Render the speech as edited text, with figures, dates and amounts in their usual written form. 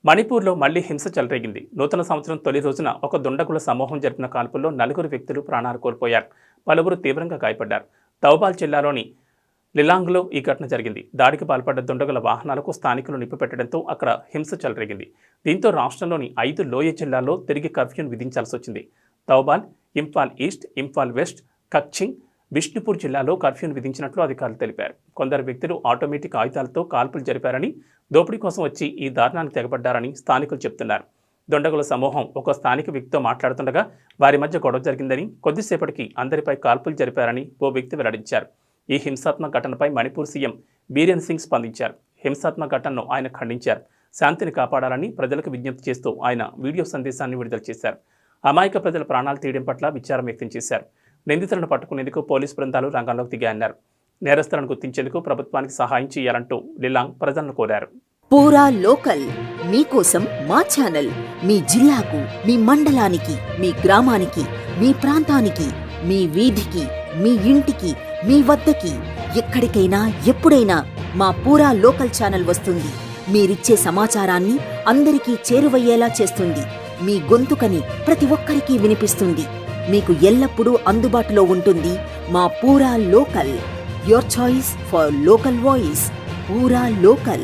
మణిపూర్లో మళ్లీ హింస చెలరేగింది. నూతన సంవత్సరం తొలి రోజున ఒక దుండగుల సమూహం జరిపిన కాల్పుల్లో 4 వ్యక్తులు ప్రాణాలు కోల్పోయారు. పలువురు తీవ్రంగా గాయపడ్డారు. తౌబాల్ జిల్లాలోని లిలాంగ్లో ఈ ఘటన జరిగింది. దాడికి పాల్పడ్డ దుండగుల వాహనాలకు స్థానికులు నిప్పిపెట్టడంతో అక్కడ హింస చెలరేగింది. దీంతో రాష్ట్రంలోని 5 లోయ జిల్లాల్లో తిరిగి కర్ఫ్యూను విధించాల్సి వచ్చింది. తౌబాల్, ఇంఫాల్ ఈస్ట్, ఇంఫాల్ వెస్ట్, కక్చింగ్, బిష్ణుపూర్ జిల్లాలో కర్ఫ్యూను విధించినట్లు అధికారులు తెలిపారు. కొందరు వ్యక్తులు ఆటోమేటిక్ ఆయుధాలతో కాల్పులు జరిపారని, దోపిడీ కోసం వచ్చి ఈ దారుణానికి తెగబడ్డారని స్థానికులు చెబుతున్నారు. దుండగుల సమూహం ఒక స్థానిక వ్యక్తితో మాట్లాడుతుండగా వారి మధ్య గొడవ జరిగిందని, కొద్దిసేపటికి అందరిపై కాల్పులు జరిపారని ఓ వ్యక్తి వెల్లడించారు. ఈ హింసాత్మక ఘటనపై మణిపూర్ సీఎం బీరేన్ సింగ్ స్పందించారు. హింసాత్మక ఘటనను ఆయన ఖండించారు. శాంతిని కాపాడాలని ప్రజలకు విజ్ఞప్తి చేస్తూ ఆయన వీడియో సందేశాన్ని విడుదల చేశారు. అమాయక ప్రజల ప్రాణాలు తీయడం పట్ల విచారం వ్యక్తం చేశారు. నిందితులను పట్టుకునేందుకు పోలీసు బృందాలు రంగంలోకి దిగాయన్నారు. నేరస్తులను గుర్తించేందుకు ప్రభుత్వానికి సహాయం చేయాలంటూ లిలాంగ్ ప్రజలను కోరారు. పూరా లోకల్ మీకోసం మా ఛానల్ మీ జిల్లాకు, మీ మండలానికి, మీ గ్రామానికి, మీ ప్రాంతానికి, మీ వీధికి, మీ ఇంటికి, మీ వద్దకి, ఎక్కడికైనా ఎప్పుడైనా మా పూరా లోకల్ ఛానల్ వస్తుంది. మీరిచ్చే సమాచారాన్ని అందరికీ చేరువయ్యేలా చేస్తుంది. మీ గొంతుకని ప్రతి ఒక్కరికి వినిపిస్తుంది. మీకు ఎల్లప్పుడూ అందుబాటులో ఉంటుంది మా పూరా local. Your choice for local voice. పూరా లోకల్.